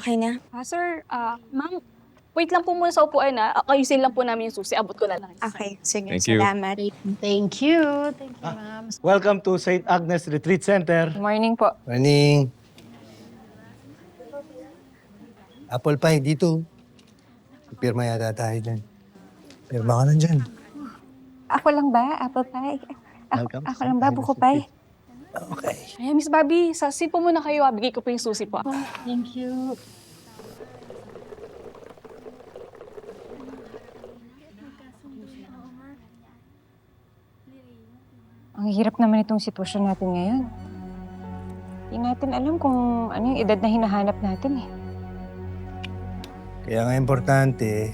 Okay na? Sir, ma'am, wait lang po muna sa upuan ayusin lang po namin yung susi. Abot ko na lang. Okay, sige. Thank you. Salamat. Thank you. Thank you, ma'am. Welcome to St. Agnes Retreat Center. Good morning po. Morning. Apple pie dito. Pirma yata tayo dyan. Pirma ka na dyan. Ako lang ba? Apple pie? Welcome. Ako lang ba? Buko pie? Okay. Ayan, Miss Bobby, sit po muna kayo. Bigay ko po yung susi po. Thank you. Ang hirap naman itong sitwasyon natin ngayon. Hindi natin alam kung ano yung edad na hinahanap natin eh. Kaya nga importante,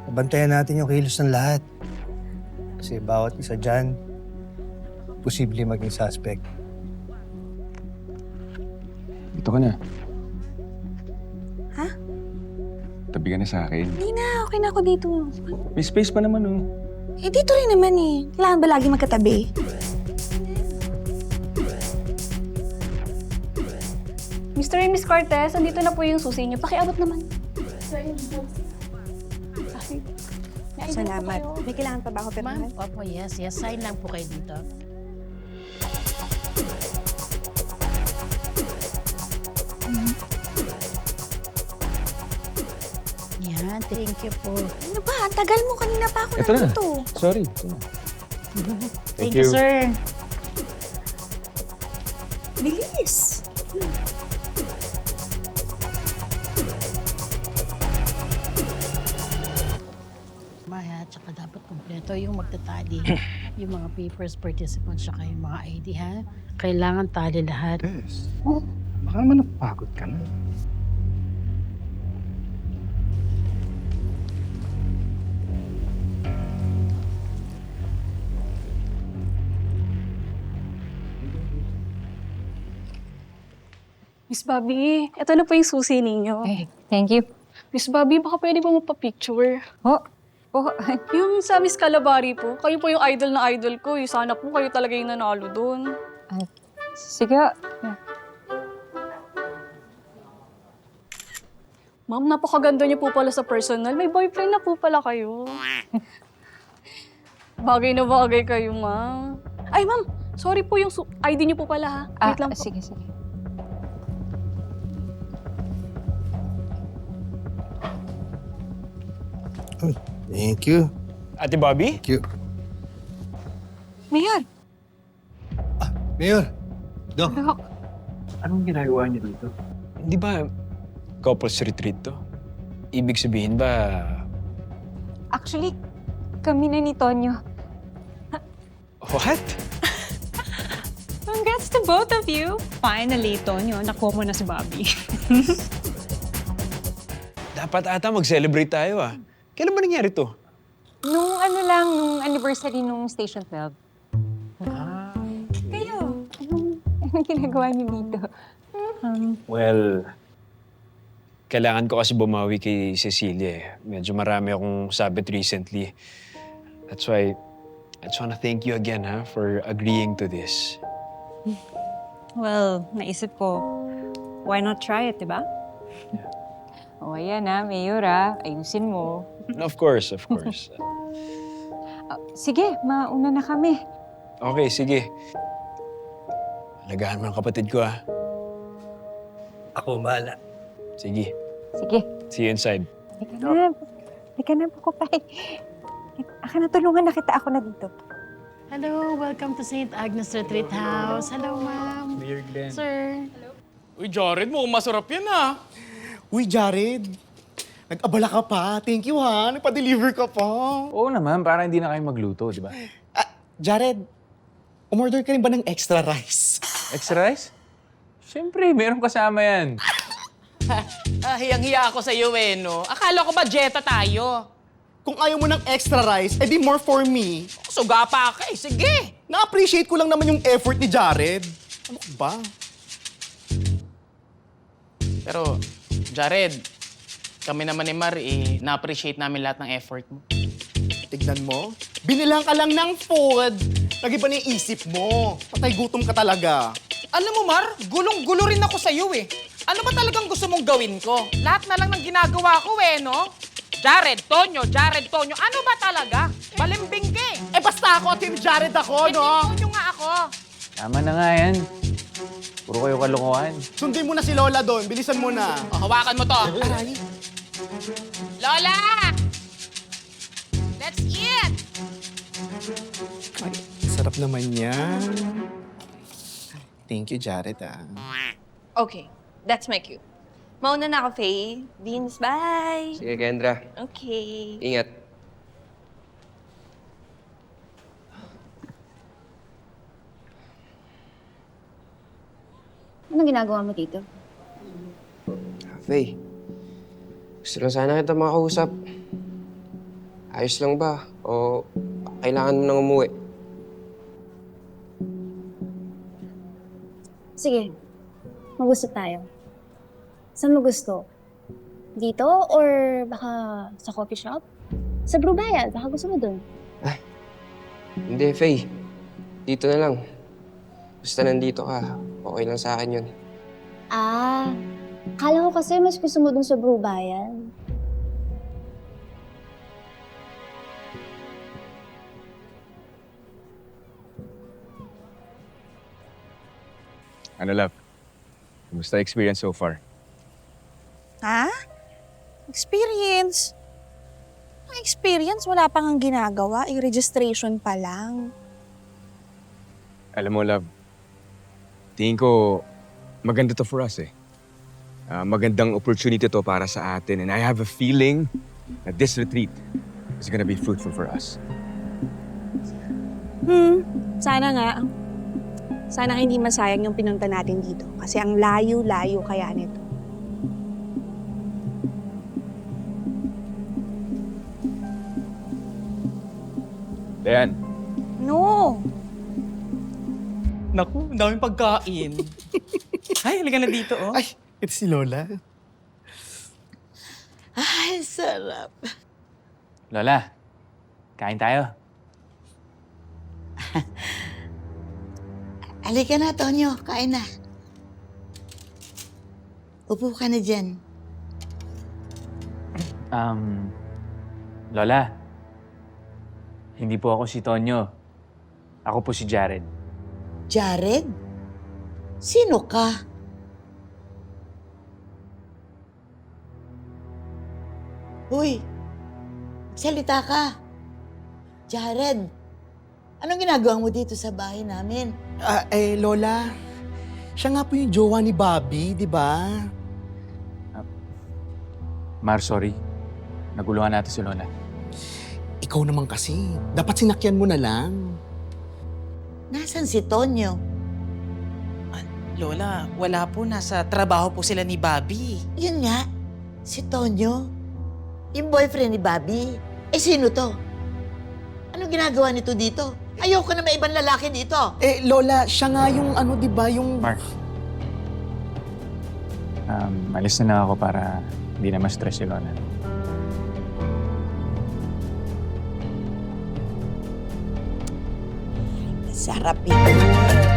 nabantayan natin yung kilos ng lahat. Kasi bawat isa dyan, posible maging suspect. Dito ka na. Ha? Tabi ka na sa akin. Hindi na, okay na ako dito. May space pa naman, oh. Eh, dito rin naman eh. Kailangan ba lagi magkatabi? Mr. and Miss Cortez, andito na po yung susi niyo. Pakiabot naman. Salamat. May kailangan pa ba ako Ma'am, pirmahan? opo, yes. Sign lang po kayo dito. Yan, thank you po. Ano ba? Ang tagal mo. Kanina pa ako Ito na. nandito. Sorry. Ito na. Thank you, sir. Bilis. Maya, tsaka dapat kompleto yung magtatali. Yung mga papers, participants, tsaka yung mga ID, ha? Kailangan tali lahat. Yes. Oh, baka naman napagod ka na. Miss Bobby, ito na po yung susi ninyo. Eh, thank you. Miss Bobby, baka pwede po magpa-picture. Oh, Yung sa Miss Calabari po, kayo po yung idol na idol ko. Sana po kayo talaga yung nanalo doon. sige. Ma'am, napakaganda niyo po pala sa personal. May boyfriend na po pala kayo. Bagay na bagay kayo, ma'am. Ay, ma'am, sorry po yung ID niyo po pala, ha? Wait lang po. Sige. Thank you. Ate Bobby? Thank you. Mayor, Mayor. Doc. Anong ginagawa niyo dito? Di ba couples retreat to? Ibig sabihin ba... Actually, kami na ni Tonyo. What? Congrats to both of you. Finally, Tonyo, nakuha mo na si Bobby. Dapat ata mag-celebrate tayo ah. Kailan ba nangyari to? Nung nung anniversary nung Station 12. Kayo, anong ginagawa niyo dito? Well, kailangan ko kasi bumawi kay Cecilia eh. Medyo marami akong sabit recently. That's why I just wanna thank you again ha, for agreeing to this. Well, naisip ko, why not try it, diba? O ayan Mayor ayusin mo. Of course, of course. Sige, mauna na kami. Okay, sige. Alagaan mo ang kapatid ko ha. Ako bahala. Sige. Sige. See you inside. Halika na, Buko Pie. Aka na, tulungan na kita. Ako na dito. Hello, welcome to St. Agnes Retreat House. Hello, ma'am. Mayor Glenn. Sir. Uy, Jared, mukhang masarap yan ah. Uy, Jared. Nag-abala ka pa. Thank you, ha. Nagpa-deliver ka pa. Oo naman, para hindi na kayo magluto, di ba? Jared, umorder ka rin ba ng extra rice? Extra rice? Siyempre, meron kasama yan. Hiyang-hiya ako sa iyo eh, no? Akala ko ba jeta tayo? Kung ayaw mo ng extra rice, edi more for me. Suga pa ka eh, sige. Na-appreciate ko lang naman yung effort ni Jared. Ano ka ba? Pero, Jared, kami naman ni Mar, na-appreciate namin lahat ng effort mo. Tignan mo. Binilang ka lang ng food. Nag-iba na yung isip mo. Patay gutom ka talaga. Alam mo, Mar, gulong-gulo rin ako sa iyo eh. Ano ba talagang gusto mong gawin ko? Lahat na lang ng ginagawa ko no? Jared, Tonyo, ano ba talaga? Balimbing ka eh. Eh basta ako, Team Jared ako, no? Team Tonyo nga ako. Tama na nga yan. Puro kayo kalokohan. Sundin mo na si Lola doon. Bilisan mo na. O, hawakan mo to. Aray. Lola! Let's eat! Ay, sarap naman yan. Thank you, Jared, Okay, that's my cue. Mauna na ako, Faye. Vince, bye! Sige, Kendra. Okay. Ingat. Anong ginagawa mo dito? Faye, gusto lang sana kita makausap. Ayos lang ba? O kailangan mo nang umuwi? Sige, mag-gusto tayo. Saan mo gusto? Dito or baka sa coffee shop? Sa Brubayan, baka gusto mo dun. Hindi, Faye. Dito na lang. Basta nandito ka, okay lang sa akin yun. Ah, akala ko kasi mas gusto mo dun sa Brubayan. Ano, love? Kumusta experience so far? Ha? Experience? Ang experience, wala pang ang ginagawa. Registration pa lang. Alam mo, love, tingin ko maganda to for us eh. Magandang opportunity to para sa atin. And I have a feeling that this retreat is gonna be fruitful for us. Sana nga. Sana hindi masayang yung pinunta natin dito. Kasi ang layo-layo kaya nito. Dayan, No! Naku, ang daming pagkain. Ay, halika na dito, oh. Ay, ito si Lola. Ay, sarap. Lola, kain tayo. Halika na, Tonyo. Kain na. Upo ka na dyan. Lola, hindi po ako si Tonyo. Ako po si Jared. Jared? Sino ka? Uy, salita ka. Jared, anong ginagawa mo dito sa bahay namin? Lola, siya nga po yung jowa ni Bobby, di ba? Mar, sorry. Naguluhan natin si Lola. Ikaw naman kasi. Dapat sinakyan mo na lang. Nasaan si Tonyo? Lola, wala po. Nasa trabaho po sila ni Bobby. Yun nga, si Tonyo. Yung boyfriend ni Bobby. Eh, sino to? Anong ginagawa nito dito? Ayoko na may ibang lalaki dito. Lola, siya nga yung di ba, yung... Mark, alis na ako para hindi na ma-stress si Lola. Sarap ito.